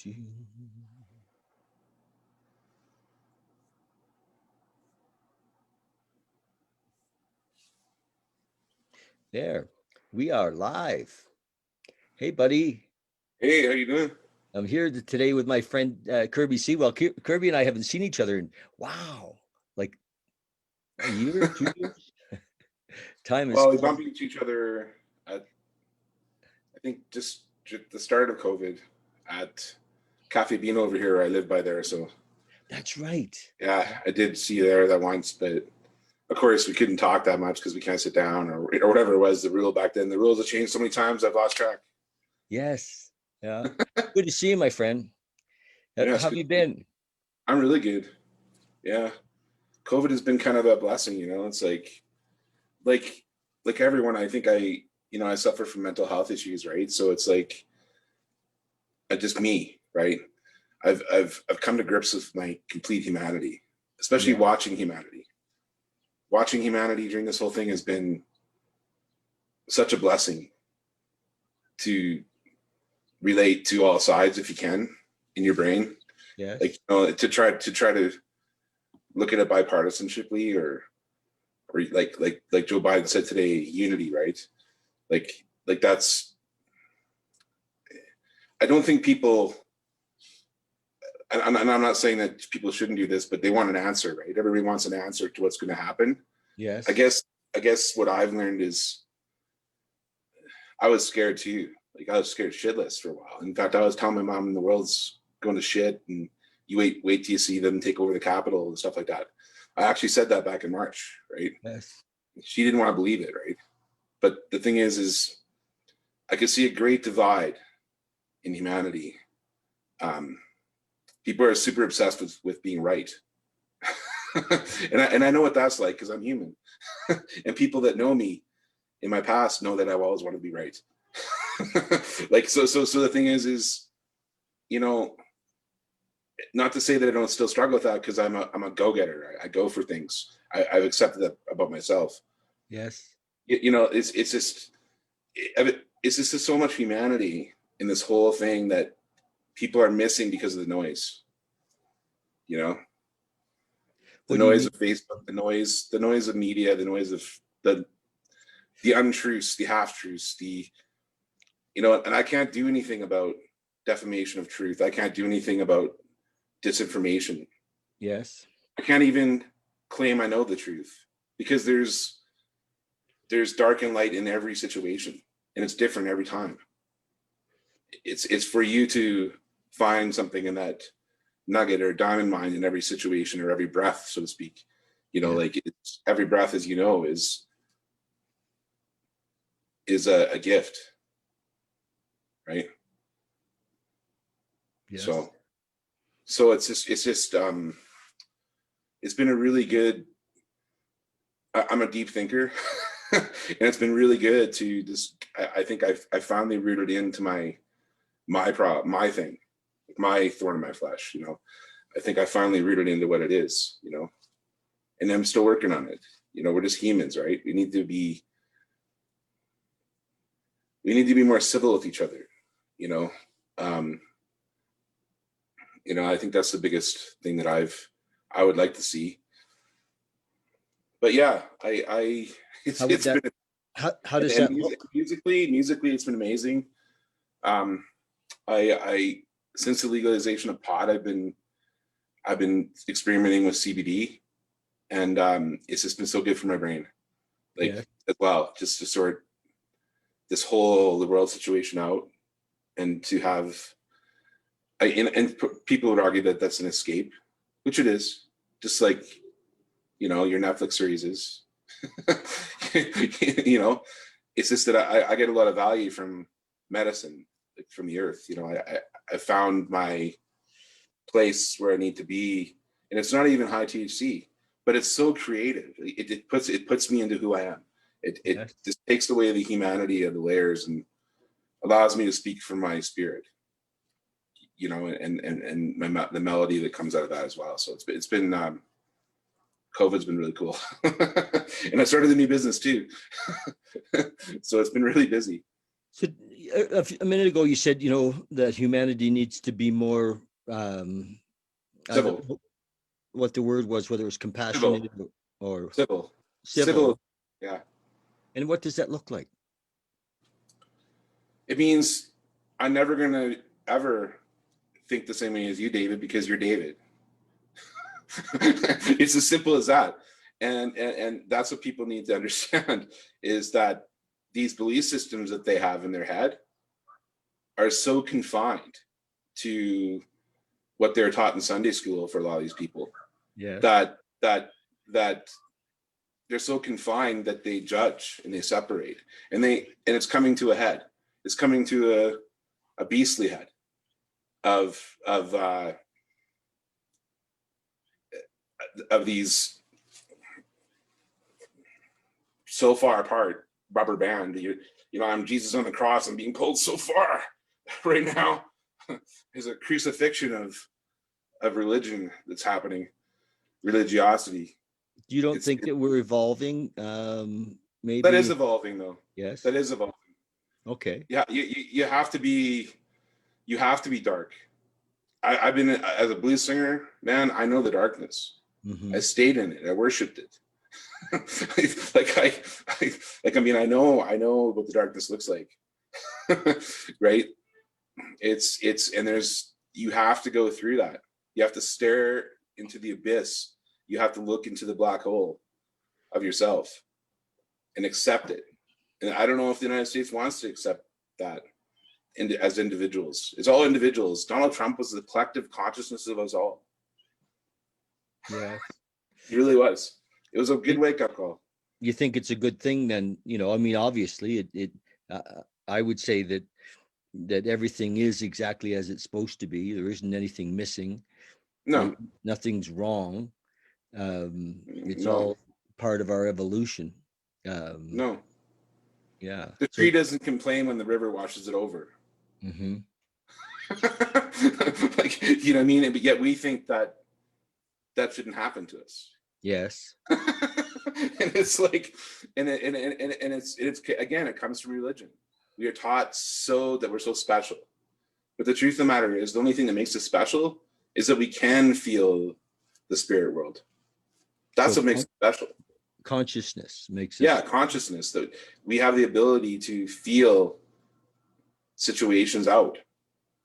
you. There, we are live. Hey, buddy. Hey, how you doing? I'm here today with my friend Kirby Sewell. Kirby and I haven't seen each other in, wow, like a year, 2 years. Time has Well, we flown. bumped into each other at, I think, just at the start of COVID at Cafe Bean over here. I live by there, so That's right. yeah, I did see you there that once. But of course, we couldn't talk that much because we can't sit down or whatever it was. The rule back then, the rules have changed so many times. I've lost track. Yes. Yeah. Good to see you, my friend. How Yeah, it's have good. you been? I'm really good. Yeah, COVID has been kind of a blessing. It's like like everyone. I think I suffer from mental health issues, right? So it's like just me, right? I've come to grips with my complete humanity, especially Yeah. watching humanity. Watching humanity during this whole thing has been such a blessing to relate to all sides if you can in your brain. Like Yes. to try to look at it bipartisanshiply or like Joe Biden said today, unity, right? Like like that's I don't think people and I'm not saying that people shouldn't do this, but they want an answer, right? Everybody wants an answer to what's going to happen. I Yes. guess I guess what I've learned is I was scared too. Like I was scared shitless for a while. In fact, I was telling my mom the world's going to shit, and you wait till you see them take over the Capitol and stuff like that. I actually said that back in March, right? Yes. She didn't want to believe it, right? But the thing is I could see a great divide in humanity. Um, People are super obsessed with being right, and I know what that's like because I'm human, and people that know me in my past know that I always want to be right. Like so the thing is you know not to say that I don't still struggle with that because I'm a go-getter. I go for things. I've accepted that about myself. Yes. It's just so much humanity in this whole thing that people are missing because of the noise. You know, the What do you noise mean? of Facebook, the noise of media, the noise of the the untruths, the half truths, and I can't do anything about defamation of truth. I can't do anything about disinformation. Yes. I can't even claim I know the truth because there's dark and light in every situation, and it's different every time. It's for you to find something in that nugget or diamond mine in every situation or every breath, so to speak. Yes. Like every breath, as you know, is a gift, right? Yes. So so it's been a really good. I'm a deep thinker, and it's been really good to just. I think I finally rooted into my thing, my thorn in my flesh. I think I finally rooted into what it is. And I'm still working on it. We're just humans, right? We need to be more civil with each other. You know, um, I think that's the biggest thing that I would like to see. But yeah, I How would it's that, been how does and that look? musically it's been amazing. Um, I since the legalization of pot, I've been experimenting with CBD, and it's just been so good for my brain, like Yes. as well, just to sort this whole the world situation out, and to have people would argue that that's an escape, which it is, just like your Netflix series is. you know, it's just that I get a lot of value from medicine, like from the earth. I found my place where I need to be, and it's not even high THC, but it's so creative. It puts me into who I am. It Yes. just takes away the humanity of the layers and allows me to speak from my spirit. And the melody that comes out of that as well. So it's been COVID's been really cool, and I started a new business too. So it's been really busy. So a minute ago, you said, that humanity needs to be more, I Civil, don't know what the word was, whether it was civil, compassionate or civil, civil. civil. Yeah. And what does that look like? It means I'm never going to ever think the same way as you, David, because you're David. It's as simple as that. And that's what people need to understand, is that these belief systems that they have in their head are so confined to what they're taught in Sunday school for a lot of these people. Yeah. That they're so confined that they judge and they separate, and it's coming to a head. It's coming to a beastly head of these so far apart rubber band. I'm Jesus on the cross. I'm being pulled so far right now. There's a crucifixion of religion that's happening, religiosity. You don't think that we're evolving? Maybe that is evolving, though. Yes. That is evolving. Okay. Yeah, you have to be dark. I've been, as a blues singer, man, I know the darkness. Mm-hmm. I stayed in it. I worshipped it. I know what the darkness looks like. Right? You have to go through that. You have to stare into the abyss. You have to look into the black hole of yourself and accept it. And I don't know if the United States wants to accept that as individuals. It's all individuals. Donald Trump was the collective consciousness of us all. Yeah. He really was. It was a good wake-up call. You think it's a good thing then? Obviously I would say that everything is exactly as it's supposed to be. There isn't anything missing. No. Nothing's wrong. It's all part of our evolution. No. Yeah. The tree doesn't complain when the river washes it over. Mm-hmm. You know what I mean? But yet we think that shouldn't happen to us. Yes. And it's like, and it's again, it comes from religion. We are taught that we're so special. But the truth of the matter is, the only thing that makes us special is that we can feel the spirit world. That's what makes it special. Consciousness makes us. Yeah, consciousness, that we have the ability to feel situations out.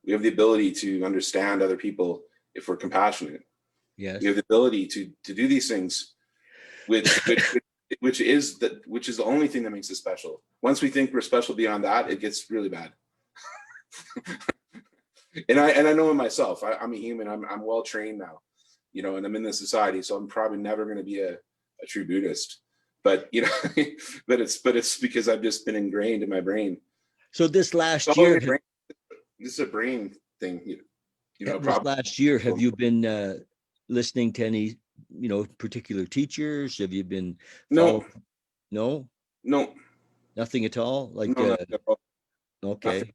We have the ability to understand other people if we're compassionate. Yes. We have the ability to do these things, which is the only thing that makes us special. Once we think we're special beyond that, it gets really bad. And I know it myself. I'm a human. I'm well trained now, and I'm in this society, so I'm probably never going to be a true Buddhist. But but it's because I've just been ingrained in my brain. So this last year, this is a brain thing. This last year, have you been listening to any, particular teachers? Have you been No, nothing at all? Like nothing at all. Okay. Nothing.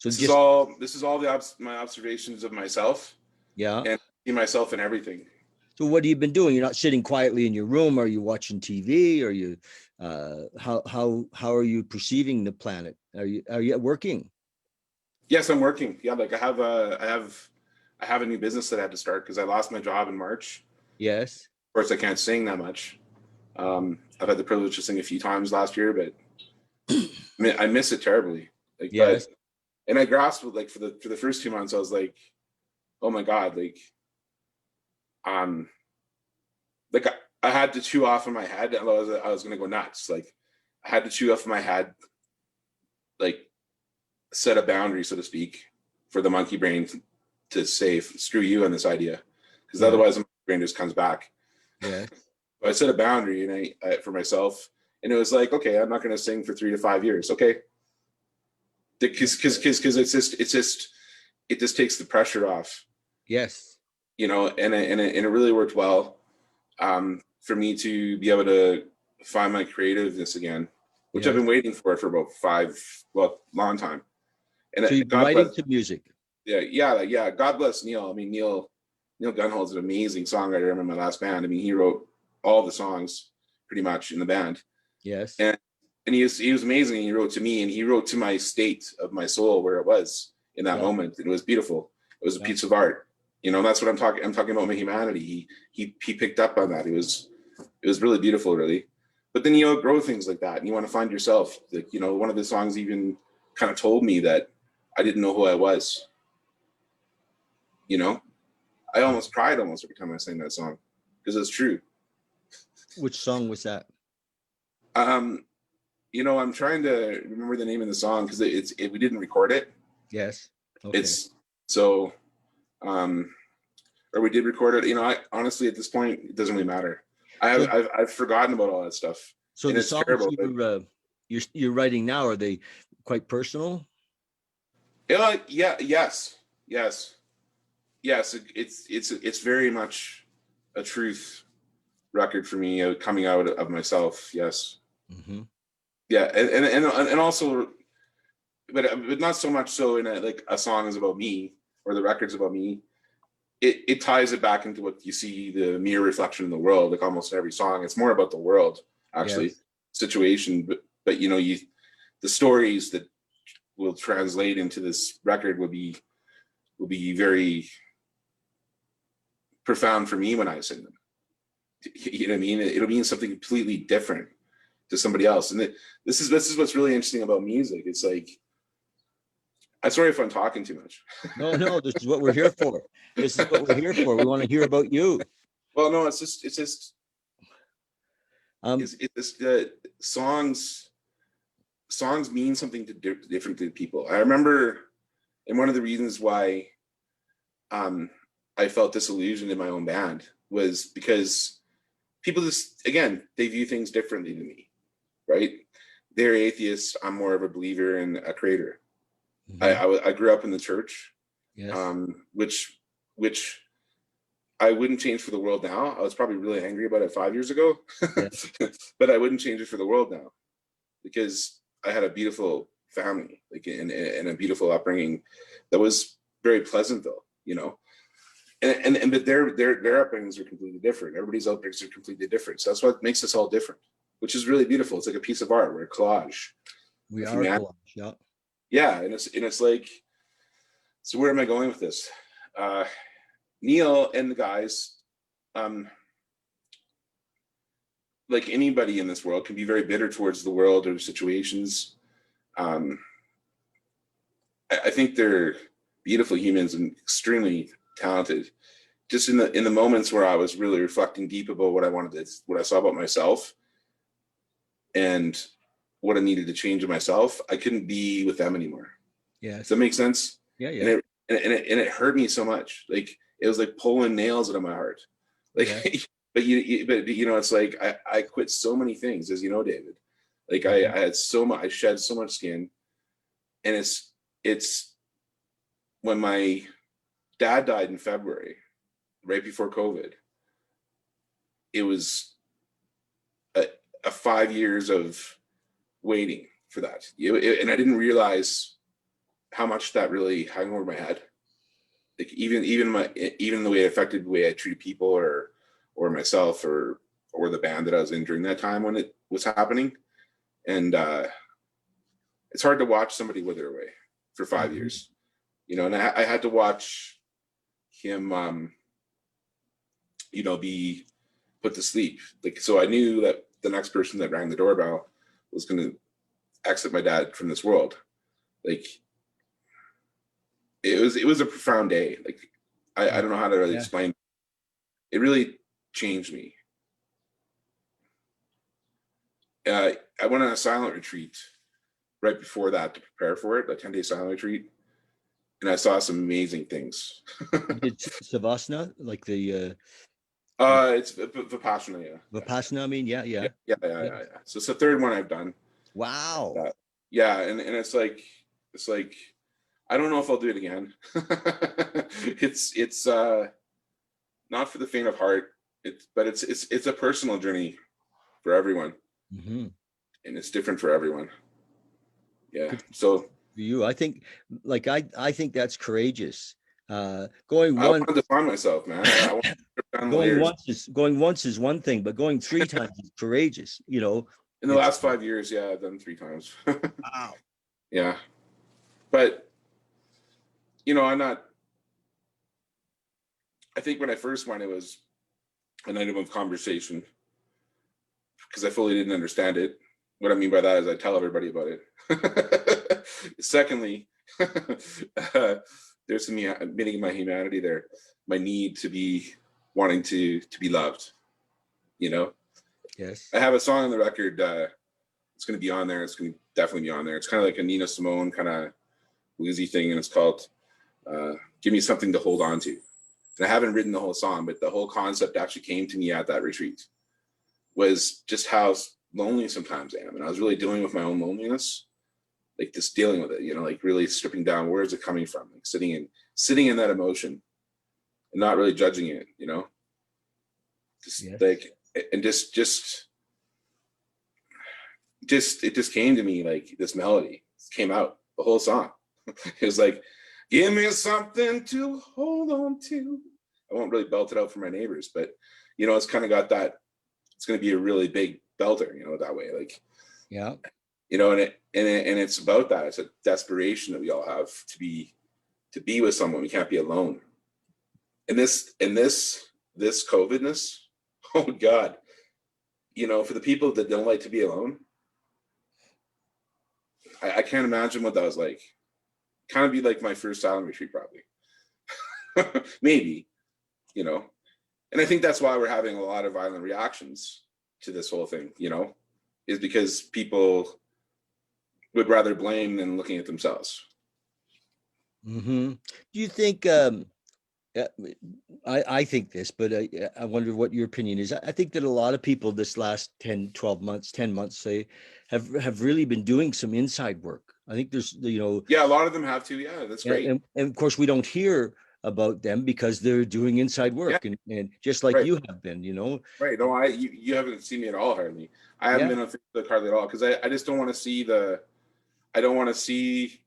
So this is all my observations of myself. Yeah. And see myself in everything. So what have you been doing? You're not sitting quietly in your room. Are you watching TV? Are you how are you perceiving the planet? Are you working? Yes, I'm working. Yeah, like I have a new business that I had to start because I lost my job in March. Yes. Of course, I can't sing that much. I've had the privilege to sing a few times last year, but I miss it terribly. Like, yes. And I grasped it, like for the first 2 months, I was like, oh my God, I had to chew off in my head. I was gonna go nuts. Like I had to chew off in my head, like set a boundary, so to speak, for the monkey brain to say, screw you on this idea. Because otherwise the monkey brain just comes back. Yeah. I set a boundary and I for myself, and it was like, okay, I'm not gonna sing for 3 to 5 years. Okay. Because it just takes the pressure off. Yes. And it really worked well for me to be able to find my creativeness again, which I've been waiting for about long time. And so you've been writing to music. Yeah. God bless Neil. I mean, Neil Gunhold's an amazing songwriter. I'm in my last band. I mean, he wrote all the songs pretty much in the band. Yes. And and he was amazing. He wrote to me, and he wrote to my state of my soul, where it was in that Yeah. moment. It was beautiful. It was a Yeah. piece of art. You know, that's what I'm talking about my humanity. He picked up on that. It was really beautiful, really. But then you outgrow things like that, and you want to find yourself. Like, you know, one of the songs even kind of told me that I didn't know who I was. You know, I almost cried almost every time I sang that song, because it's true. Which song was that? You know, I'm trying to remember the name of the song, because we didn't record it. Yes. Okay. It's so, or we did record it. You know, I honestly, at this point, it doesn't really matter. I've forgotten about all that stuff. So And the it's songs terrible, but you're writing now, are they quite personal? yeah, yes. It's very much a truth record for me, coming out of myself. Yes. Mm-hmm. Yeah, and also, but not so much so in like a song is about me, or the record's about me. It ties it back into what you see, the mirror reflection in the world. Like almost every song, it's more about the world, actually, Yes. situation. But you know, the stories that will translate into this record will be very profound for me when I sing them. You know what I mean? It'll mean something completely different to somebody else. And this is what's really interesting about music. It's like, I'm sorry if I'm talking too much. No, this is what we're here for. This is what we're here for. We want to hear about you. Well, no, it's just songs mean something different to people. I remember, and one of the reasons why I felt disillusioned in my own band was because people just, again, they view things differently than me, right? They're atheists. I'm more of a believer and a creator. Mm-hmm. I grew up in the church, Yes. Which I wouldn't change for the world now. I was probably really angry about it 5 years ago, Yes. but I wouldn't change it for the world now, because I had a beautiful family, like, and a beautiful upbringing that was very pleasant, though, you know. And but their upbringings are completely different. Everybody's upbringings are completely different. So that's what makes us all different, which is really beautiful. It's like a piece of art. We're a collage. We of are humanity. collage, yeah. Yeah, and it's like, so where am I going with this? Neil and the guys, like anybody in this world, can be very bitter towards the world or situations. I think they're beautiful humans and extremely talented. Just in the moments where I was really reflecting deep about what I saw about myself, and what I needed to change in myself, I couldn't be with them anymore. Yes. Does that make sense? Yeah, yeah. And it hurt me so much. Like, it was like pulling nails out of my heart. Like, Yeah. but you know, it's like I quit so many things, as you know, David. Like, Mhm. I had so much, I shed so much skin, and it's when my dad died in February, right before COVID. It was a 5 years of waiting for that, and I didn't realize how much that really hung over my head. Like, even the way it affected the way I treated people, or myself, or the band that I was in during that time when it was happening. And it's hard to watch somebody wither away for 5 years, you know. And I had to watch him, you know, be put to sleep. Like, so I knew that the next person that rang the doorbell was going to exit my dad from this world. Like, it was a profound day. Like, I don't know how to really explain. It really changed me. I went on a silent retreat right before that to prepare for it, a 10-day silent retreat, and I saw some amazing things. It's Savasana, like the It's Vipassana, yeah. Vipassana, I mean, yeah. So it's the third one I've done. Wow. Yeah, and it's like I don't know if I'll do it again. It's not for the faint of heart. But it's a personal journey for everyone, Mm-hmm. and it's different for everyone. Yeah. Good So for you. I think, like, I think that's courageous. Going I one want to define myself, man. I want to trip down the layers. going once is one thing, but going 3 times is courageous, you know. In the It's last 5 years, yeah, I've done 3 times. wow. Yeah. But, I'm not, I think when I first went, it was an item of conversation because I fully didn't understand it. What I mean by that is I tell everybody about it. Secondly, there's some meaning my humanity there, my need to be wanting to be loved. Yes. I have a song on the record. It's going to be on there. It's going to definitely be on there. It's kind of like a Nina Simone kind of bluesy thing, and it's called "Give Me Something to Hold On To." And I haven't written the whole song, but the whole concept actually came to me at that retreat. Was just how lonely sometimes I am, and I was really dealing with my own loneliness, like just dealing with it. Like really stripping down where is it coming from, like sitting in that emotion, and not really judging it. Just Yes. like and it just came to me like this melody came out the whole song. It was like, give me something to hold on to. I won't really belt it out for my neighbors, but it's kind of got that. It's going to be a really big belter, that way. Like, Yeah. and it's about that. It's a desperation that we all have to be with someone. We can't be alone. And this COVIDness, oh God, for the people that don't like to be alone, I can't imagine what that was like. Kind of be like my first silent retreat, probably. Maybe, and I think that's why we're having a lot of violent reactions to this whole thing, is because people would rather blame than looking at themselves. Mm-hmm. Do you think, I think this, but I wonder what your opinion is. I think that a lot of people this last 10, 12 months, 10 months, say, have really been doing some inside work. I think there's, Yeah, a lot of them have to. Yeah, that's great. and of course we don't hear about them because they're doing inside Yeah, work, and just like right. you have been, Right. No, you haven't seen me at all, hardly. I haven't Yeah. been on Facebook hardly at all because I just don't want to see I don't want to see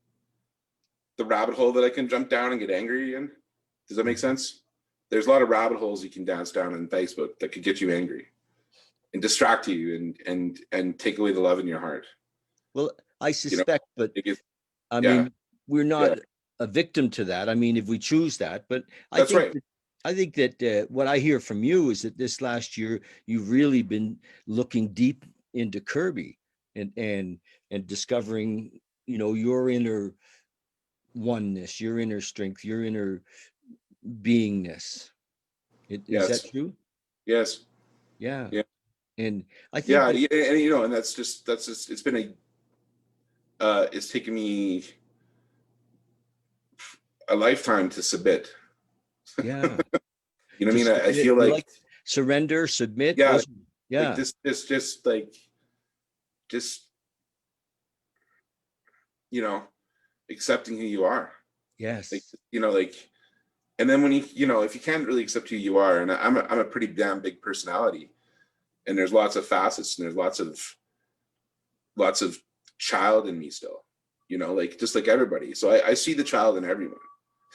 the rabbit hole that I can jump down and get angry in. Does that make sense? There's a lot of rabbit holes you can dance down in Facebook that could get you angry and distract you and take away the love in your heart. Well, I suspect, but I Yeah, mean, we're yeah, not a victim to that. I mean, if we choose that, but I that's think right. that, what I hear from you is that this last year you've really been looking deep into Kirby, and discovering, your inner oneness, your inner strength, your inner beingness. Is that Yes, true? yes, Yeah. yeah, And I think yeah, that, and and that's just it's been it's taken me a lifetime to submit. yeah, You know what I to mean? I submit, feel you like like surrender, submit, yeah, those, like yeah, just like just you know accepting who you are, like yes, like, and then when if you can't really accept who you are, and I'm a pretty damn big personality, and there's lots of facets, and there's lots of child in me still, like just like everybody. So I see the child in everyone.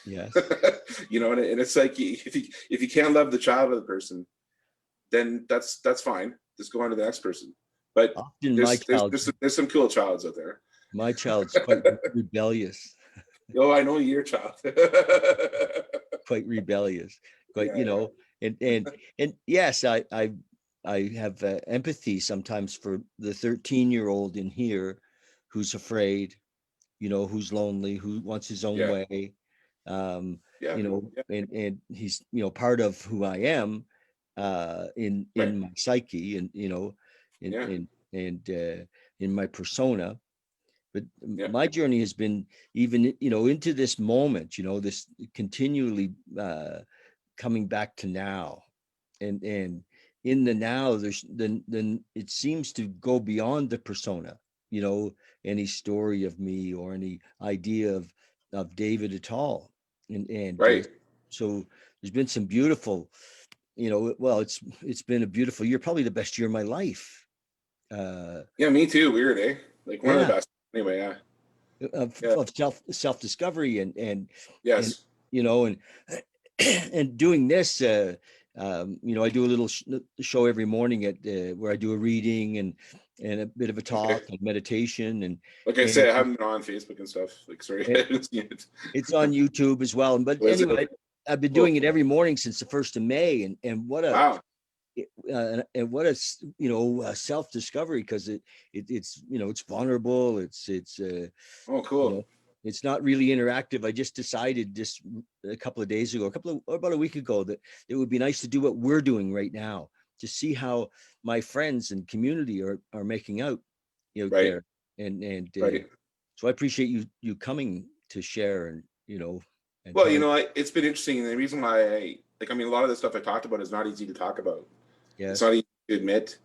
yes. And it's like if you can't love the child of the person, then that's fine. Just go on to the next person. But Often my child, there's some cool childs out there. my child's quite rebellious, Oh, I know your child. quite rebellious, quite, Yeah, and yes, I have empathy sometimes for the 13-year-old in here who's afraid, who's lonely, who wants his own yeah, way. yeah, yeah, And he's, part of who I am, right, in my psyche, and, in, yeah, in my persona. But yeah, my journey has been even, into this moment, this continually, coming back to now, and in the now, there's then it seems to go beyond the persona, any story of me or any idea of David at all. And right. so there's been some beautiful, well, it's been a beautiful year, probably the best year of my life. uh Yeah, me too. Weird, eh? Like one of the yeah, best. Anyway, yeah, yeah, of self-discovery, and yes, and and doing this, I do a little show every morning at where I do a reading, and a bit of a Okay. talk and meditation, Like I and say, I haven't been on Facebook and stuff. Like, sorry, I it, haven't seen it. it's on YouTube as well. But Was it anyway, okay? I've been Cool. doing it every morning since the 1st of May, and Wow. and what a self discovery, because it's it's vulnerable. It's Oh, you cool. know it's not really interactive. I just decided just a couple of days ago, about a week ago, that it would be nice to do what we're doing right now, to see how my friends and community are making out Right. there. And Right. so I appreciate you coming to share, and and Well, telling. it's been interesting. And the reason why I mean, a lot of the stuff I talked about is not easy to talk about. It's Yes. not easy to admit,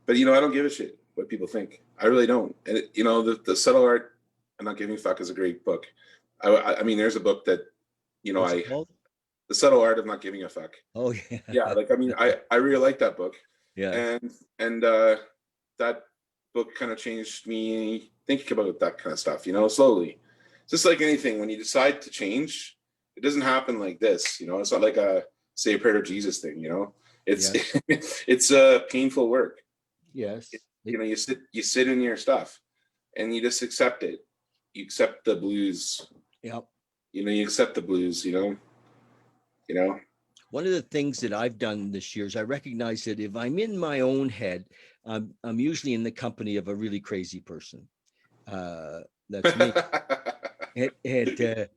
but I don't give a shit what people think. I really don't. And the subtle art, I'm not giving a fuck, is a great book. I mean, there's a book that, What's it I called? the subtle art of not giving a fuck. Oh, yeah. Yeah, like, I mean, I really like that book, Yeah. and that book kind of changed me thinking about that kind of stuff. Slowly. Just like anything, when you decide to change, it doesn't happen like this. It's not like a say a prayer to Jesus thing. It's Yeah. it's a painful work. Yes. You sit in your stuff, and you just accept it. You accept the blues. Yeah. You accept the blues. You know. One of the things that I've done this year is I recognize that if I'm in my own head, I'm usually in the company of a really crazy person. Uh, that's me.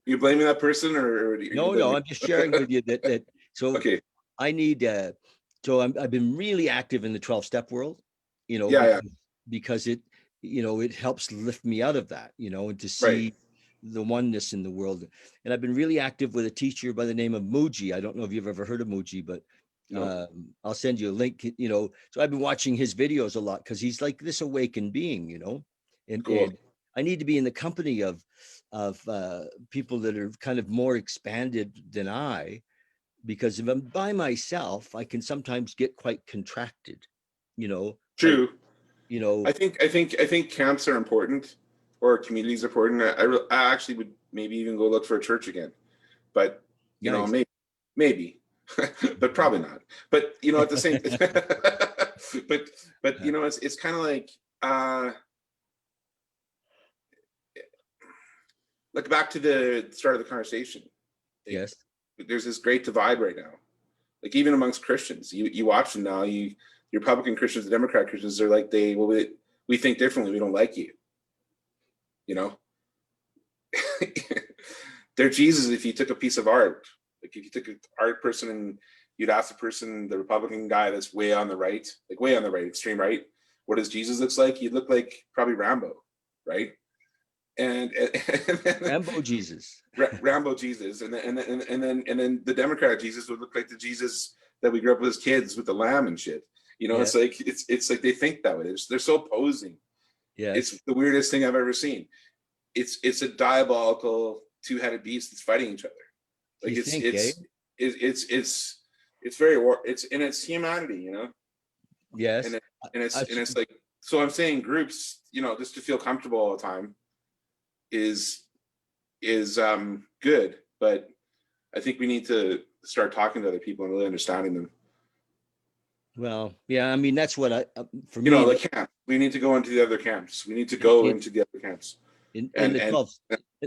You blaming that person, or are you No, no, blaming? I'm just sharing with you that. So Okay. I need. I've been really active in the 12-step world, Yeah. Yeah. because it helps lift me out of that, and to Right. see the oneness in the world. And I've been really active with a teacher by the name of Muji. I don't know if you've ever heard of Muji, but No. I'll send you a link. So I've been watching his videos a lot, because he's like this awakened being, Cool. and I need to be in the company of people that are kind of more expanded than I, because if I'm by myself, I can sometimes get quite contracted, like, True. you know, I think camps are important, or communities are important. I actually would maybe even go look for a church again, but nice. maybe, but probably not. But at the same, but it's kind of uh like back to the start of the conversation. Like, Yes. there's this great divide right now. Like, even amongst Christians, you watch them now. Republican Christians, the Democrat Christians, they're like, we think differently. We don't like you. You know, they're Jesus. If you took a piece of art, like if you took an art person and you'd ask the person, the Republican guy that's way on the right, extreme right, what does Jesus looks like? He'd look like probably Rambo, right? And Rambo Jesus. Rambo Jesus, and then the Democrat Jesus would look like the Jesus that we grew up with as kids with the lamb and shit. Yeah. It's like they think that way. They're so opposing. Yes. It's the weirdest thing I've ever seen. It's a diabolical two-headed beast that's fighting each other. Like You think, eh? it's very it's humanity, and Yes. it, and it's I've and it's like, so I'm saying groups, just to feel comfortable all the time is good, but I think we need to start talking to other people and really understanding them. Well, yeah. I mean, that's what for me, Like camp. We need to go into the other camps. We need to go in into the other camps in and the and 12.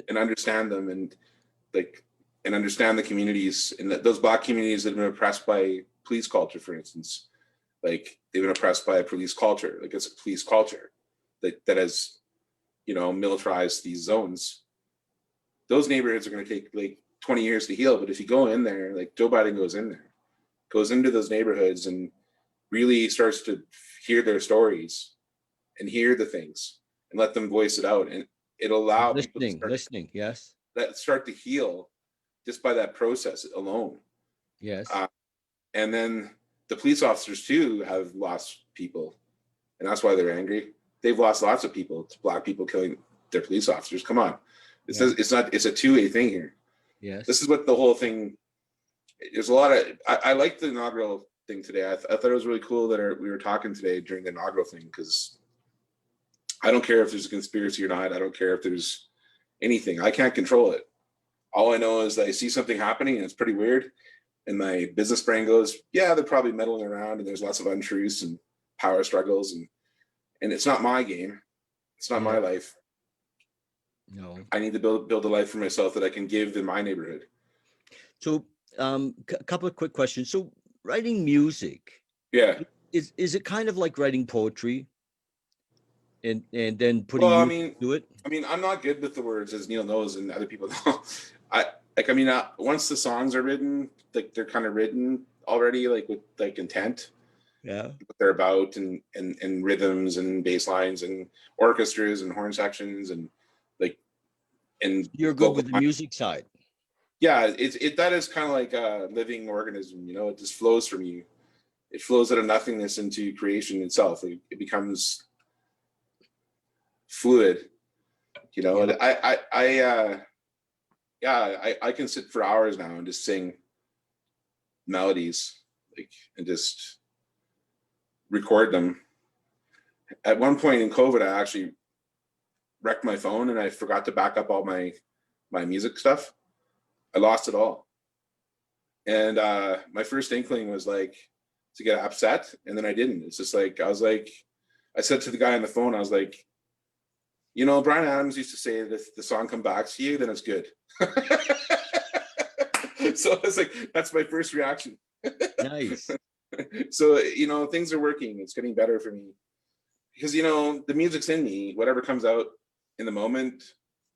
and understand them, like and understand the communities, and those Black communities that have been oppressed by police culture, for instance. Like, they've been oppressed by a police culture. Like, it's a police culture that has militarized these zones. Those neighborhoods are going to take like 20 years to heal, but if you go in there, like Joe Biden goes into those neighborhoods and really starts to hear their stories and hear the things and let them voice it out, and it'll allow people to Listening. Yes. start to heal just by that process alone. Yes. uh, and then the police officers too have lost people, and that's why they're angry. They've lost lots of people to Black people killing their police officers. Come on, Yeah. it's a two-way thing here. Yes. This is what the whole thing. There's a lot of. I like the inaugural thing today. I thought it was really cool that we were talking today during the inaugural thing, because I don't care if there's a conspiracy or not. I don't care if there's anything. I can't control it. All I know is that I see something happening and it's pretty weird, and my business brain goes, "Yeah, they're probably meddling around, and there's lots of untruths and power struggles, and it's not my game. It's not my life. No. I need to build a life for myself that I can give in my neighborhood. So, a couple of quick questions. So, writing music, Yeah. is it kind of like writing poetry, and then putting Well, music to it? I'm not good with the words, as Neil knows, and other people know. Once the songs are written, like they're kind of written already, like with like intent, Yeah. what they're about, and rhythms and bass lines and orchestras and horn sections and like and You're good vocal. with the music side. Yeah, that is kind of like a living organism. It just flows from you. It flows out of nothingness into creation itself. It becomes fluid. Yeah. I can sit for hours now and just sing melodies, like, and just record them. At one point in COVID, I actually wrecked my phone and I forgot to back up all my music stuff. I lost it all. And my first inkling was like to get upset, and then I didn't. It's just like I said to the guy on the phone, I was like, Bryan Adams used to say that if the song come back to you, then it's good. So it's like, that's my first reaction. Nice. So, things are working. It's getting better for me because, the music's in me. Whatever comes out in the moment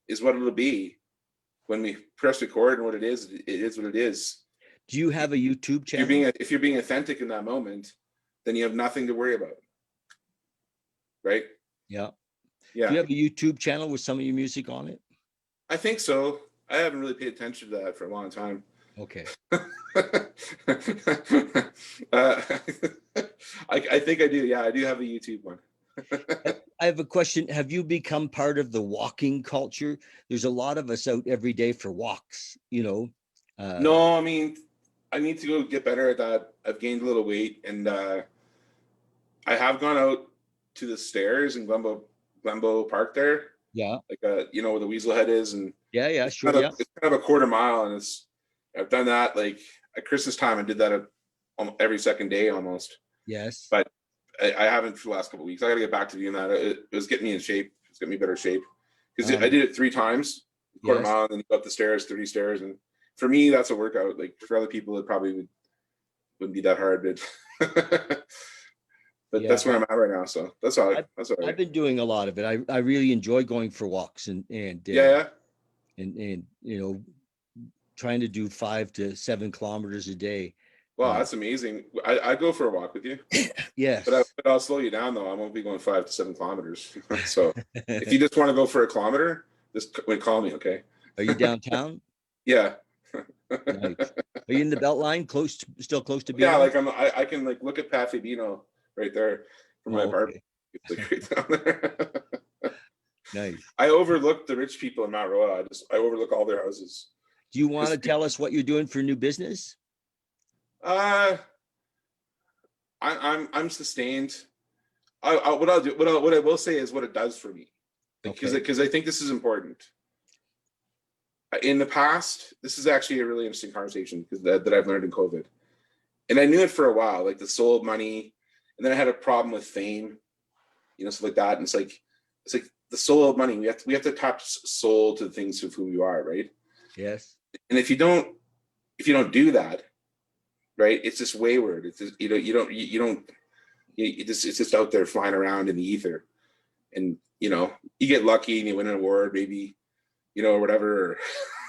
is what it'll be. When we press record and what it is what it is. Do you have a YouTube channel? If you're being authentic in that moment, then you have nothing to worry about. Right? Yeah. Yeah. Do you have a YouTube channel with some of your music on it? I think so. I haven't really paid attention to that for a long time. Okay. I think I do. Yeah, I do have a YouTube one. I have a question. Have you become part of the walking culture? There's a lot of us out every day for walks, No, I need to go get better at that. I've gained a little weight, and I have gone out to the stairs in Glenbow Park there. Yeah. Like where the Weasel Head is, and Yeah, sure. it's kind of a quarter mile, and I've done that like at Christmas time. I did that every second day almost. Yes. But I haven't for the last couple of weeks. I got to get back to doing that. It was getting me in shape. It's getting me better shape because I did it 3 times, quarter mile, and then you go up the stairs, 30 stairs, and for me that's a workout. Like for other people, it probably wouldn't be that hard, but but that's where I'm at right now. So that's all right. I've been doing a lot of it. I really enjoy going for walks and trying to do 5 to 7 kilometers a day. Wow, that's amazing. I go for a walk with you. Yes. But I'll slow you down though. I won't be going 5 to 7 kilometers. So if you just want to go for a kilometer, just call me, okay? Are you downtown? Yeah. Nice. Are you in the Beltline? Still close to being? Yeah, like I can like look at Pat Fabino right there from my apartment. It's like right down there. Nice. I overlook the rich people in Mount Royal. I overlook all their houses. Do you want to tell us what you're doing for new business? I'm sustained. What I will say is what it does for me, because I think this is important. In the past, this is actually a really interesting conversation because that I've learned in COVID, and I knew it for a while, like the soul of money, and then I had a problem with fame, stuff like that, and it's like the soul of money. We have to attach soul to the things of who we are, right? Yes. And if you don't do that, right, it's just wayward. It's just, it's just out there flying around in the ether, and you get lucky and you win an award, maybe, or whatever,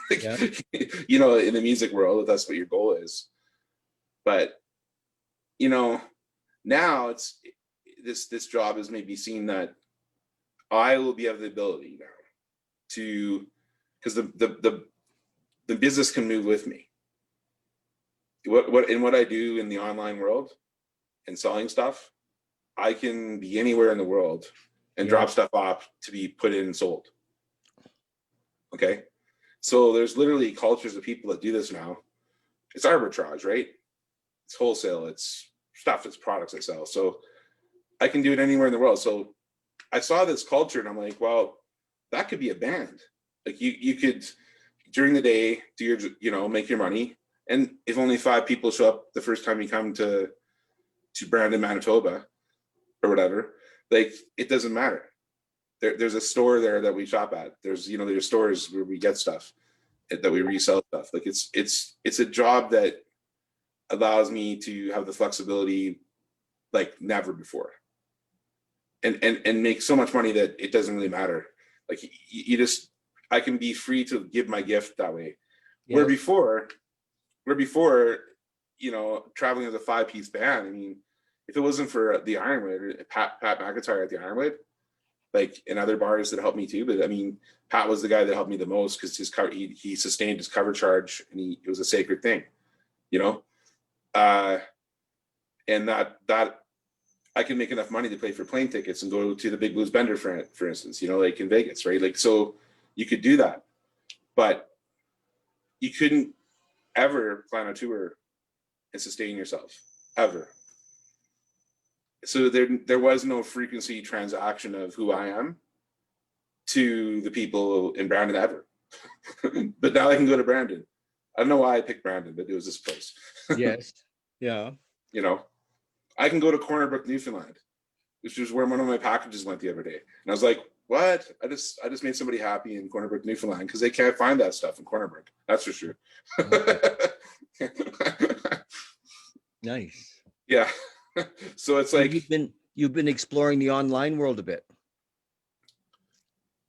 like, in the music world, that's what your goal is. But now it's this job is maybe seen that I will be have the ability now to, because the business can move with me. What I do in the online world and selling stuff, I can be anywhere in the world and drop stuff off to be put in and sold. Okay. So there's literally cultures of people that do this now. It's arbitrage, right? It's wholesale, it's stuff, it's products I sell. So I can do it anywhere in the world. So I saw this culture and I'm like, well, that could be a band. Like you could during the day do your, make your money. And if only 5 people show up the first time you come to Brandon, Manitoba or whatever, like it doesn't matter. There's a store there that we shop at. There's stores where we get stuff that we resell stuff. Like it's a job that allows me to have the flexibility like never before, and make so much money that it doesn't really matter. Like you just, I can be free to give my gift that way. Yeah. Where before, traveling as a 5-piece band, I mean, if it wasn't for the Ironwood, Pat McIntyre at the Ironwood, like in other bars that helped me too, but I mean, Pat was the guy that helped me the most because he sustained his cover charge, and it was a sacred thing, and that I can make enough money to pay for plane tickets and go to the Big Blues Bender, for instance, like in Vegas, right? Like, so you could do that, but you couldn't ever plan a tour and sustain yourself ever. So there was no frequency transaction of who I am to the people in Brandon ever. But now I can go to Brandon. I don't know why I picked Brandon, but it was this place. Yes. Yeah. I can go to Corner Brook, Newfoundland, which is where one of my packages went the other day. And I was like, what? I just made somebody happy in Corner Brook, Newfoundland, because they can't find that stuff in Corner Brook. That's for sure. Nice. Yeah. So it's like you've been exploring the online world a bit.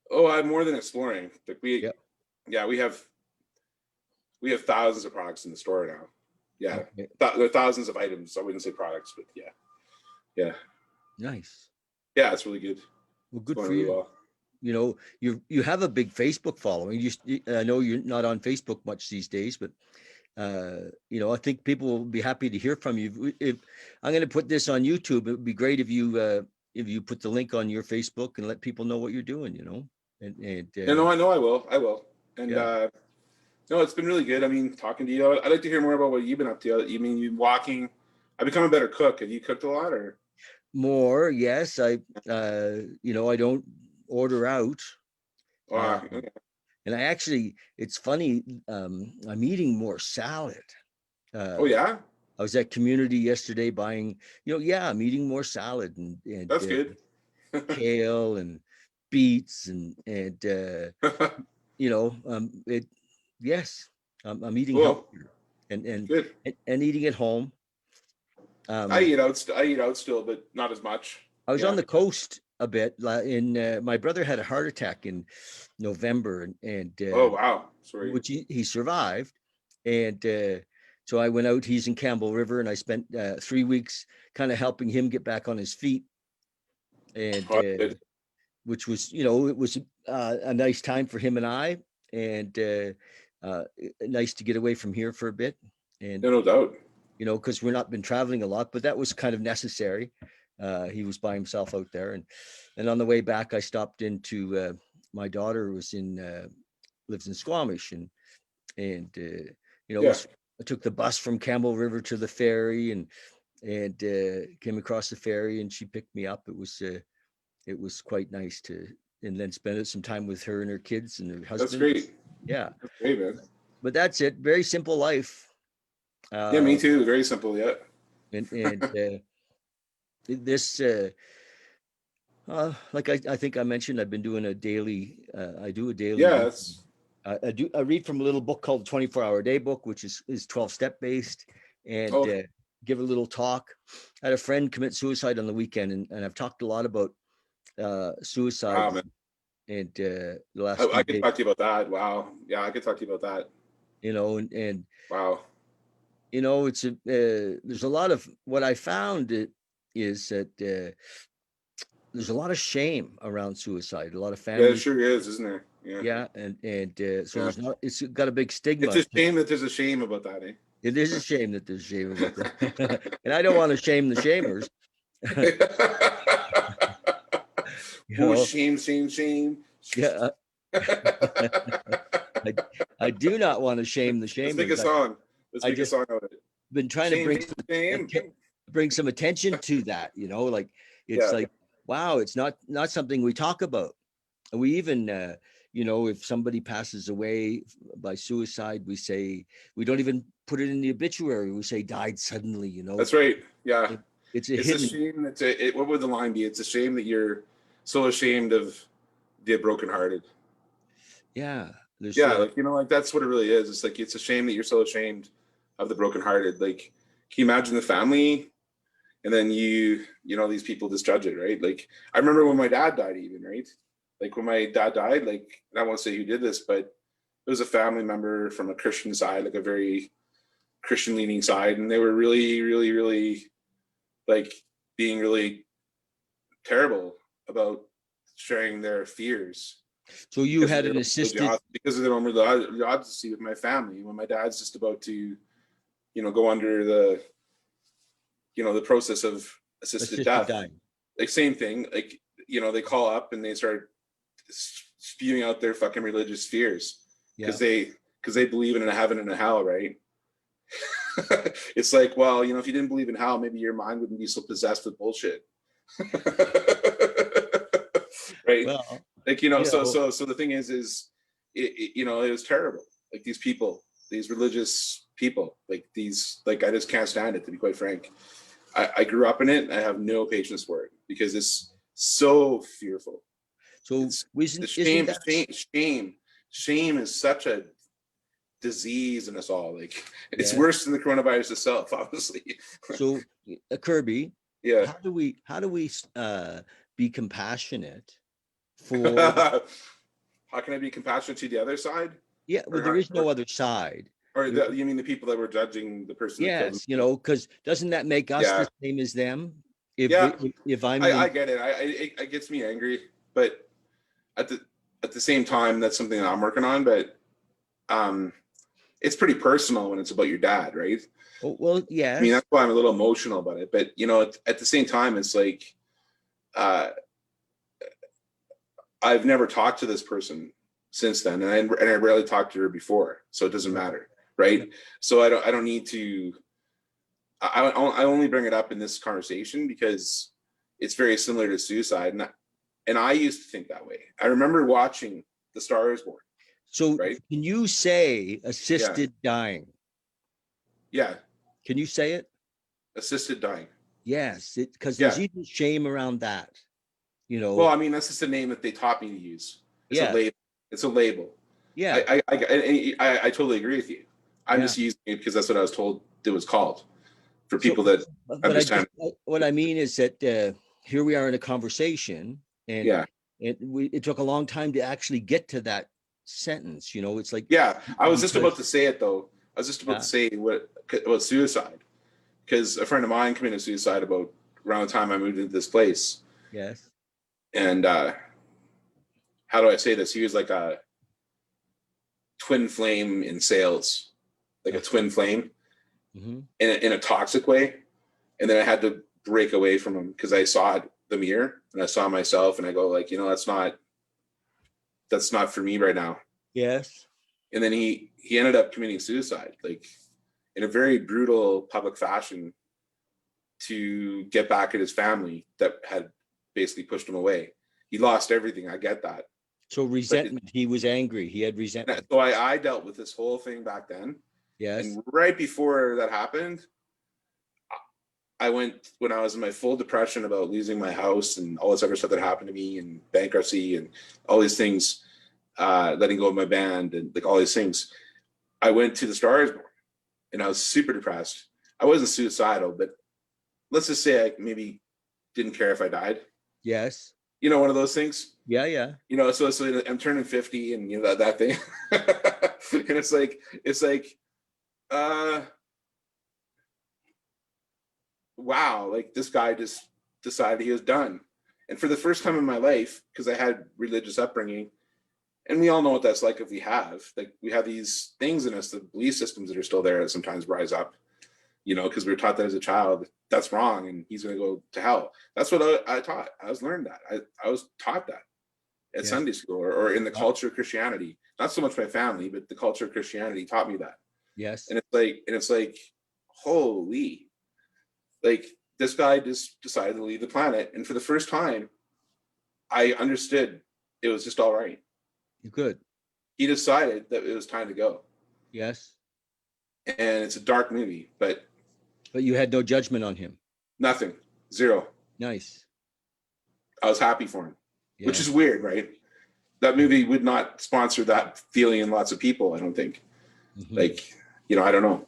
Oh, I'm more than exploring. Like we have thousands of products in the store now. Yeah. Okay. There are thousands of items. I wouldn't say products, but yeah. Nice. Yeah, it's really good. Well, good for you. Well. You have a big Facebook following. I know you're not on Facebook much these days, but I think people will be happy to hear from you. If I'm going to put this on YouTube, it would be great if you put the link on your Facebook and let people know what you're doing. No, I know I will. And no, it's been really good. I mean, talking to you, I'd like to hear more about what you've been up to. You mean you walking? I've become a better cook. Have you cooked a lot or? More, yes. I don't order out. Okay. And I actually, it's funny, I'm eating more salad. Oh yeah? I was at Community yesterday buying, I'm eating more salad and That's good. kale and beets and yes, I'm eating healthier and good. and eating at home. I eat out still, but not as much. I was on the coast a bit. My brother had a heart attack in November, and oh wow, sorry. Which he survived, and so I went out. He's in Campbell River, and I spent 3 weeks kind of helping him get back on his feet, and which was it was a nice time for him and I, and nice to get away from here for a bit, and no doubt. Because we're not been traveling a lot, but that was kind of necessary. He was by himself out there, and on the way back, I stopped into my daughter lives in Squamish, and I took the bus from Campbell River to the ferry, and came across the ferry, and she picked me up. It was quite nice and then spend some time with her and her kids and her husband. That's great. Yeah, that's great, man. But that's it. Very simple life. Yeah, me too. Very simple. Yeah. And this, like I think I mentioned, I've been doing a daily. I do a daily. Yeah. I read from a little book called 24-Hour Day Book, which is 12-step based, and give a little talk. I had a friend commit suicide on the weekend, and I've talked a lot about suicide. Wow, man. And the last I could talk to you about that. Wow. Yeah, I could talk to you about that. And wow. It's there's a lot of what I found is that there's a lot of shame around suicide. A lot of families. Yeah, it sure is, isn't there? Yeah. Yeah, and so it's got a big stigma. It's a shame that there's a shame about that, eh? It is a shame that there's shame about that, and I don't want to shame the shamers. Shame. Yeah. I do not want to shame the shamers. Let's make a song. Let's make a song out of it. Been trying to bring some attention to that, like it's like, wow, it's not something we talk about. And we even if somebody passes away by suicide, we say, we don't even put it in the obituary. We say died suddenly, That's right. Yeah. It's a It's a hidden. shame that what would the line be? It's a shame that you're so ashamed of the brokenhearted. Yeah. There's Yeah, like, like that's what it really is. It's like, it's a shame that you're so ashamed of the brokenhearted. Like, can you imagine the family? And then these people just judge it, right? Like, I remember when my dad died, even, right? Like, when my dad died, like, I won't say who did this, but it was a family member from a Christian side, like a very Christian leaning side. And they were really, really, really, like, being really terrible about sharing their fears so you because of had their an assisted. because of their own religiosity with my family. When my dad's just about to, go under the process of assisted Assisted death, dying. like, same thing. Like, they call up and they start spewing out their fucking religious fears Yeah. because they believe in a heaven and a hell, right? It's like, well, if you didn't believe in hell, maybe your mind wouldn't be so possessed with bullshit. Right? Well, Like, you know, so the thing is it was terrible. Like, these religious people, like, I just can't stand it, to be quite frank. I grew up in it, and I have no patience for it because it's so fearful. so It's the isn't shame, that shame is such a disease in us all. Like, it's yeah? worse than the coronavirus itself, obviously. So Kirby, Yeah. how do we be compassionate for? How can I be compassionate to the other side? Yeah, Or well, there is no other side. There, you mean the people that were judging the person that killed yes, him? because doesn't that make us Yeah, the same as them? If yeah, if I'm I the get it. It gets me angry, but at the same time, that's something that I'm working on. But um, it's pretty personal when it's about your dad, right? oh, well, I mean, yes, that's why I'm a little emotional about it. But at the same time, it's like, uh, I've never talked to this person since then, and I rarely talked to her before, so it doesn't right, matter, right? So I don't need to. I only bring it up in this conversation because it's very similar to suicide, and I used to think that way. I remember watching The Star Is Born, so right? can you say Yeah, assisted dying? yeah, Can you say it? assisted dying. Yes, because there's Yeah. even shame around that. You Well, know, I mean, that's just the name that they taught me to use. It's a yeah, label. It's a label. yeah, I totally agree with you. I'm yeah. just using it because that's what I was told it was called for So, people that but I just understand. what I mean is that here we are in a conversation, and Yeah, it took a long time to actually get to that sentence. It's like yeah. I was just about because to say it though. I was just about to say what about suicide because a friend of mine committed suicide about around the time I moved into this place. yes, And how do I say this? He was like a twin flame in sales, like a okay, twin flame hmm, in a toxic way. And then I had to break away from him because I saw the mirror and I saw myself and I go like, that's not for me right now. yes. And then he ended up committing suicide, like, in a very brutal public fashion, to get back at his family that had basically pushed him away. He lost everything. I get that. So But resentment. He was angry. He had resentment. so I dealt with this whole thing back then. Yes, And right before that happened, I went when I was in my full depression about losing my house and all this other stuff that happened to me and bankruptcy and all these things, letting go of my band and like all these things. I went to the Stars Born and I was super depressed. I wasn't suicidal, but let's just say I maybe didn't care if I died. yes, One of those things. yeah, yeah. So I'm turning 50 and that thing. And it's like uh wow, like this guy just decided he was done. And for the first time in my life, because I had religious upbringing, and we all know what that's like if we have these things in us, the belief systems that are still there that sometimes rise up, because we were taught that as a child, that's wrong and he's going to go to hell. That's what I taught. I was learned that. I was taught that at Yes. Sunday school or in the Wow. culture of Christianity. Not so much my family, but the culture of Christianity taught me that. Yes. And it's like, holy, like this guy just decided to leave the planet. And for the first time, I understood it was just all right. You could. He decided that it was time to go. Yes. And it's a dark movie, but But you had no judgment on him. nothing. Zero. Nice. I was happy for him, which Yeah. is weird, right? That movie would not sponsor that feeling in lots of people, I don't think. Mhm. Like, I don't know.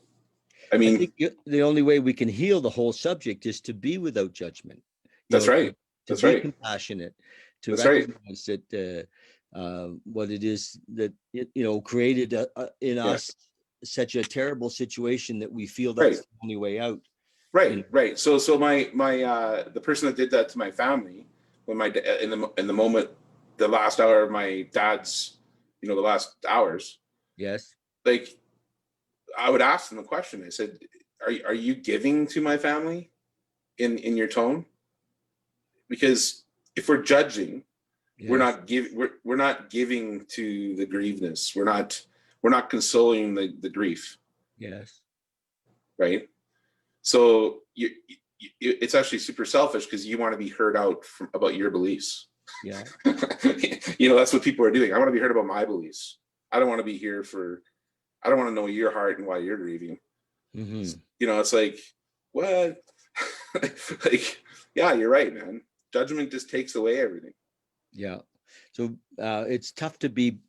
I I mean, think the only way we can heal the whole subject is to be without judgment, that's to, right. to That's be right. compassionate, to That's right. recognize that what it is that it, created in Yeah. us such a terrible situation that we feel Right. that's the only way out. Right. Right. So my the person that did that to my family, when in the moment, the last hour of my dad's, the last hours, Yes. like, I would ask them a question. I said, are you giving to my family in your tone? Because if we're judging, Yes. we're not giving to the grievedness. We're not consoling the grief, Yes. right? So it's actually super selfish because you want to be heard out about your beliefs. Yeah. That's what people are doing. I want to be heard about my beliefs. I don't want to be here for. I don't want to know your heart and why you're grieving. Hmm. It's like, what? Like, yeah, you're right, man. Judgment just takes away everything. Yeah. So it's tough to be,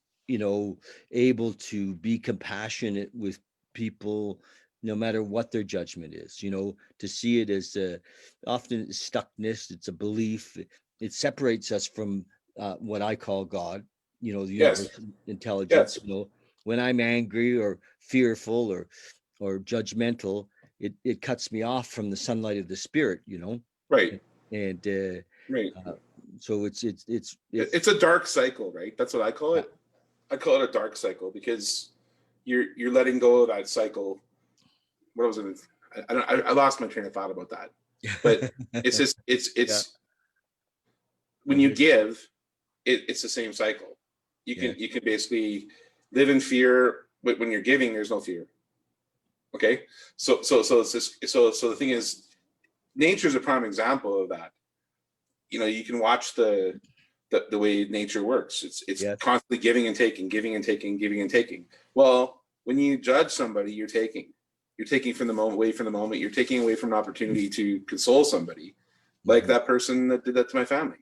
able to be compassionate with people, no matter what their judgment is, to see it as often it's stuckness, it's a belief. It separates us from what I call God, the Yes. universal intelligence. Yes. When I'm angry or fearful or judgmental, it cuts me off from the sunlight of the spirit, Right. and Right. uh, so it's It's a dark cycle, right? That's what I call yeah. it. I call it a dark cycle because you're letting go of that cycle. What was it? I lost my train of thought about that. But it's just Yeah. it's when you Mhm. give, it's the same cycle. You can Yes. you can basically live in fear, but when you're giving, there's no fear. Okay, so it's just, so the thing is, nature is a prime example of that. You can watch the way nature works. It's Yes. constantly giving and taking, giving and taking, giving and taking. Well, when you judge somebody, you're taking from the moment, away from the moment. You're taking away from an opportunity to console somebody, like Mhm. that person that did that to my family.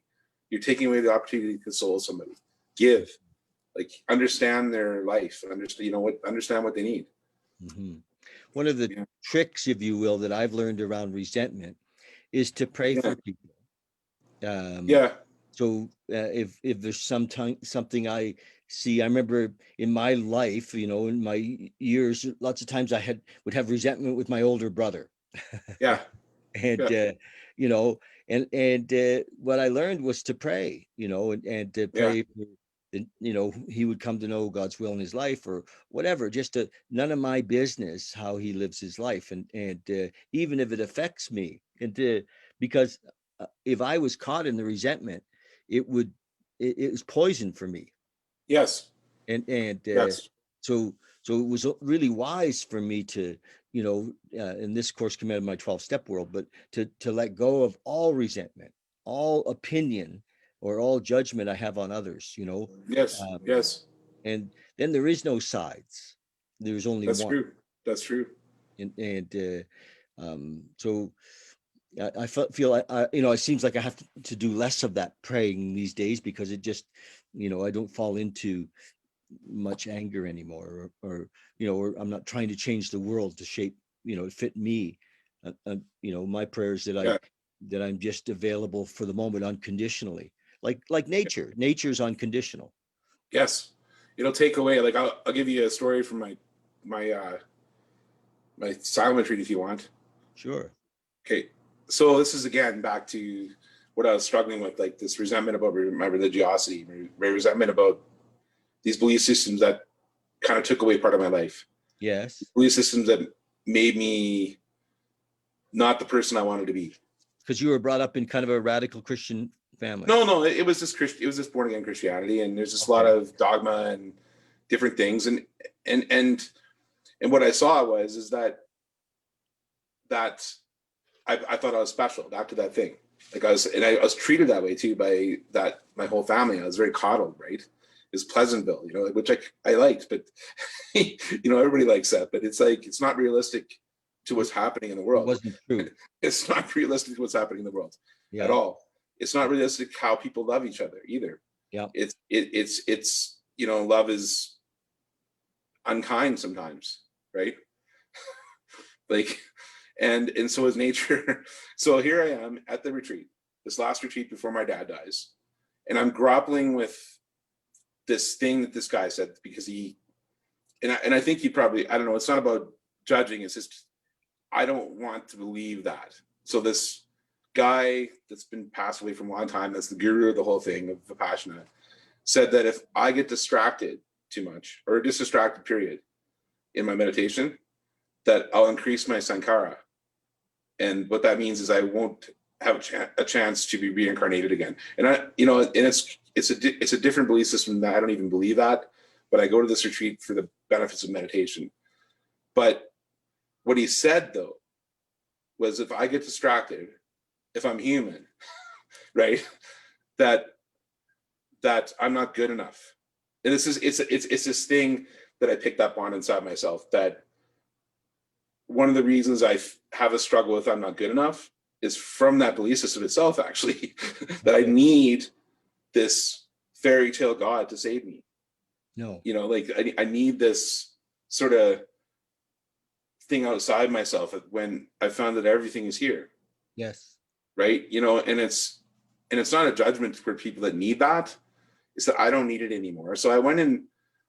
You're taking away the opportunity to console somebody. Give, like, understand their life, understand what they need. Mhm. One of the Yeah, tricks, if you will, that I've learned around resentment is to pray yeah, for people. Um, yeah, so if there's something I see, I remember in my life, in my years, lots of times would have resentment with my older brother, yeah, and yeah, you know, and what I learned was to pray, and to yeah, pray for. He would come to know God's will in his life, or whatever. Just none of my business how he lives his life, and even if it affects me, because if I was caught in the resentment, it would it was poison for me, yes, and yes, so so it was really wise for me to and this course came out of my 12-step world, but to let go of all resentment, all opinion, or all judgment I have on others, yes, um, yes. and then there is no sides, there's only That's one. true. That's true. So I feel it seems like I have to do less of that praying these days, because it just, I don't fall into much anger anymore, or I'm not trying to change the world to shape, fit me. My prayers Yeah. that I'm just available for the moment unconditionally, like nature's unconditional. Yes. It'll take away. Like, I'll give you a story from my my silent retreat if you want. Sure. Okay. So this is again back to what I was struggling with, like this resentment about my religiosity, my resentment about these belief systems that kind of took away part of my life. Yes, Belief systems that made me not the person I wanted to be. because you were brought up in kind of a radical Christian family. No, no, it was just It was just born again Christianity, and there's just a lot Okay. of dogma and different things, and and and what I saw is that I thought I was special after that thing. Like, I was treated that way too by my whole family. I was very coddled, right? It's Pleasantville, like, which I liked, but everybody likes that. But it's like, it's not realistic to what's happening in the It world. wasn't true. It's not realistic to what's happening in the world at Yeah. all. It's not realistic how people love each other either. Yeah. It's love is unkind sometimes, right? Like, and so is nature. So here I am at the retreat, this last retreat before my dad dies, and I'm grappling with this thing that this guy said, because I think he probably, I don't know, it's not about judging, it's just I don't want to believe that. So this guy that's been passed away from a long time, that's the guru of the whole thing of Vipassana, said that if I get distracted too much, or just distracted period, in my meditation, that I'll increase my sankhara. And what that means is I won't have a chance to be reincarnated again. And and it's a different belief system that I don't even believe that, but I go to this retreat for the benefits of meditation. But what he said though was, if I get distracted, if I'm human, right, that I'm not good enough. And it's this thing that I picked up on inside myself, that one of the reasons I have a struggle with I'm not good enough is from that belief system itself, actually, that I need this fairy tale God to save me. No. Like I need this sort of thing outside myself when I found that everything is here. Yes. Right. And it's not a judgment for people that need that. It's that I don't need it anymore. So I went and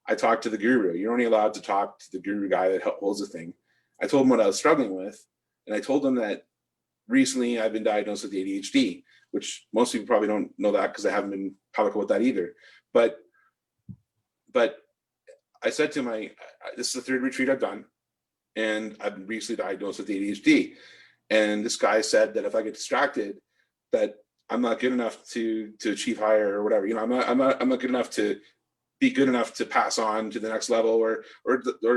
I talked to the guru. You're only allowed to talk to the guru guy that holds the thing. I told him what I was struggling with. And I told him that recently I've been diagnosed with ADHD, which most people probably don't know that because I haven't been public about that either. But I said to him, this is the third retreat I've done, and I've recently diagnosed with ADHD. And this guy said that if I get distracted, that I'm not good enough to achieve higher or whatever. I'm not good enough to be good enough to pass on to the next level, or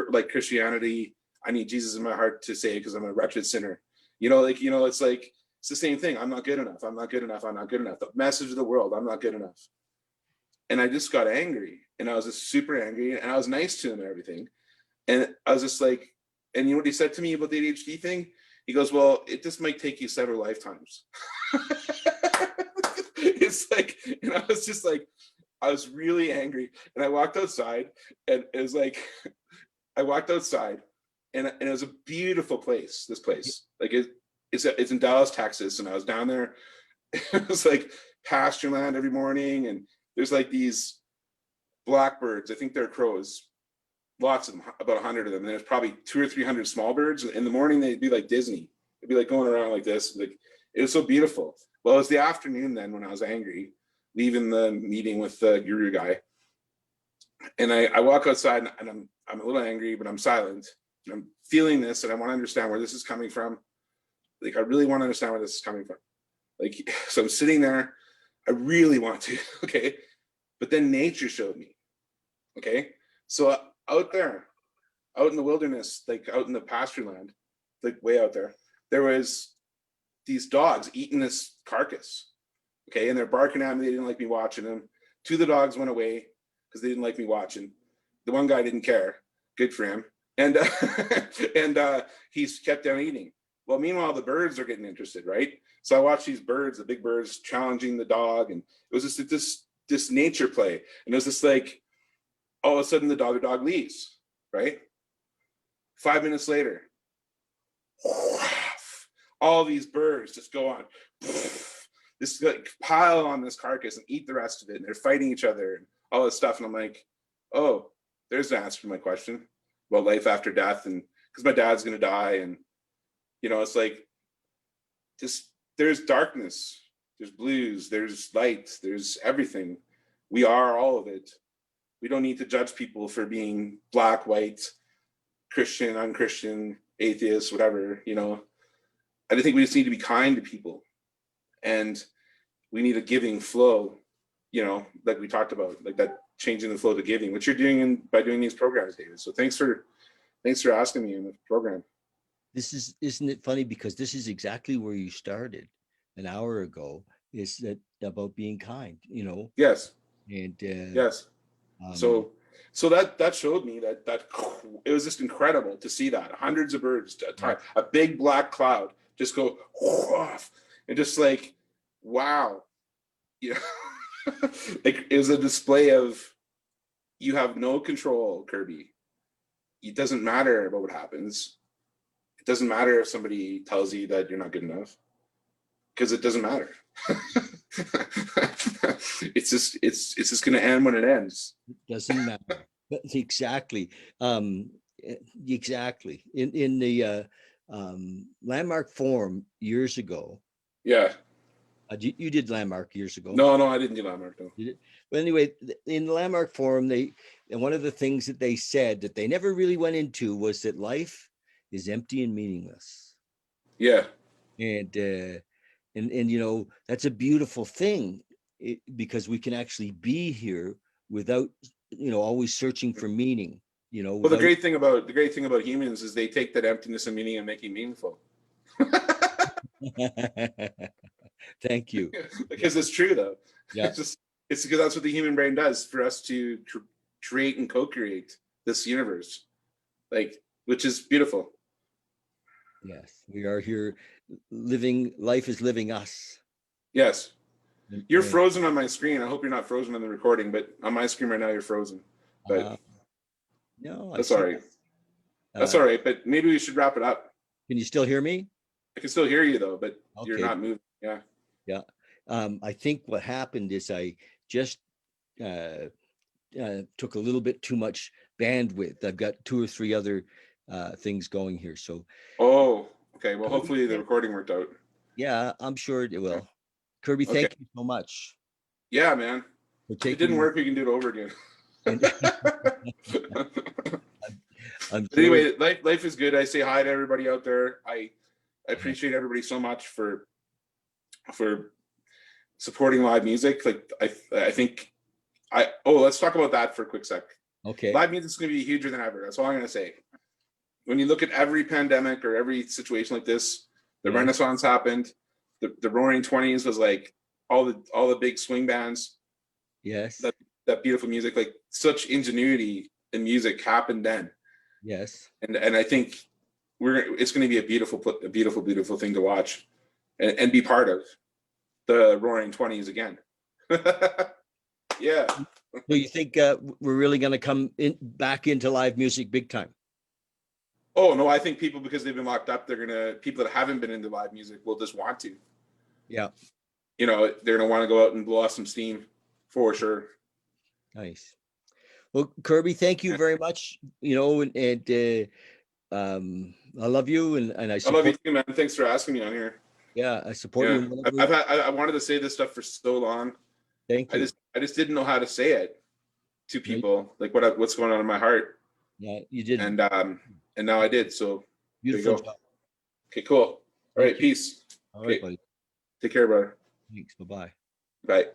like Christianity, I need Jesus in my heart to save because I'm a wretched sinner. It's like, it's the same thing. I'm not good enough. I'm not good enough. I'm not good enough. The message of the world, I'm not good enough. And I just got angry, and I was just super angry, and I was nice to him and everything. And I was just like, and you know what he said to me about the ADHD thing? He goes, well, it just might take you several lifetimes. It's like, and I was just like, I was really angry. And I walked outside, and it was like, I walked outside, and it was a beautiful place, this place. Like it's in Dallas, Texas. And I was down there. It was like pasture land every morning. And there's like these blackbirds. I think they're crows. Lots of them, about 100 of them. And there's probably 200 or 300 small birds. In the morning, they'd be like Disney. They'd be like going around like this. Like, it was so beautiful. Well, it was the afternoon then when I was angry, leaving the meeting with the guru guy. And I walk outside, and I'm a little angry, but I'm silent. And I'm feeling this, and I want to understand where this is coming from. Like, I really want to understand where this is coming from. Like, so I'm sitting there. I really want to, okay? But then nature showed me, okay? So out there, out in the wilderness, like out in the pasture land, like way out there was these dogs eating this carcass, okay? And they're barking at me. They didn't like me watching them. Two of the dogs went away because they didn't like me watching. The one guy didn't care. Good for him. And he's kept on eating. Well, meanwhile, the birds are getting interested, right? So I watched these birds, the big birds, challenging the dog, and it was just this nature play. And it was just like, all of a sudden, the dog leaves, right? 5 minutes later, all these birds just go on, this like pile on this carcass and eat the rest of it, and they're fighting each other and all this stuff. And I'm like, oh, there's the answer to my question about life after death, and because my dad's gonna die, and it's like, just there's darkness, there's blues, there's light, there's everything. We are all of it. We don't need to judge people for being black, white, Christian, unchristian, atheist, whatever. I think we just need to be kind to people, and we need a giving flow, like we talked about, like that changing the flow to giving, which you're doing by doing these programs, David. So thanks for asking me in the program. Isn't it funny, because this is exactly where you started an hour ago, is that about being kind, Yes. and Yes. um, So So that showed me that it was just incredible to see that hundreds of birds, a big black cloud just go off, and just like, wow, you know, like it was a display of, you have no control, Kirby. It doesn't matter about what happens. It doesn't matter if somebody tells you that you're not good enough, because it doesn't matter. It's just going to end when it ends. It doesn't matter. Exactly. Exactly. In the Landmark Forum years ago. Yeah. You did Landmark years ago. No, I didn't do Landmark. No. But anyway, in the Landmark Forum, and one of the things that they said that they never really went into was that life is empty and meaningless. Yeah. And you know, that's a beautiful thing, because we can actually be here without, you know, always searching for meaning. You know, well, the great thing about humans is they take that emptiness and meaning and make it meaningful. Thank you. Because it's true though. Yeah. It's because that's what the human brain does for us to create and co-create this universe, like, which is beautiful. Yes, we are here living, life is living us. Yes. You're frozen on my screen. I hope you're not frozen on the recording, but on my screen right now, you're frozen. But no, that's all right. That's all right. But maybe we should wrap it up. Can you still hear me? I can still hear you though, but okay. You're not moving. Yeah. Yeah. I think what happened is I just took a little bit too much bandwidth. I've got 2 or 3 other things going here. So. Oh, okay. Well, hopefully the recording worked out. Yeah, I'm sure it will. Kirby, thank you so much. Yeah, man. If it didn't work, we can do it over again. Anyway, life is good. I say hi to everybody out there. I appreciate everybody so much for supporting live music. Like I think let's talk about that for a quick sec. Okay. Live music's going to be huger than ever. That's all I'm going to say. When you look at every pandemic or every situation like this, the Renaissance happened. The Roaring 20s was like all the big swing bands. Yes. That beautiful music, like such ingenuity in music happened then. Yes. And I think it's going to be a beautiful thing to watch and be part of the Roaring 20s again. Yeah. So you think we're really going to come back into live music big time? Oh no, I think people, because they've been locked up, people that haven't been into live music will just want to. Yeah. You know, they're going to want to go out and blow off some steam for sure. Nice. Well, Kirby, thank you very much. You know, and I love you, and I love you too, man. Thanks for asking me on here. Yeah, I support you. I wanted to say this stuff for so long. Thank you. I just didn't know how to say it to people, like what's going on in my heart. Yeah, you did. And now I did. So beautiful job. Okay, cool. All right, peace. All right, buddy. Take care, brother. Thanks. Bye-bye. Bye.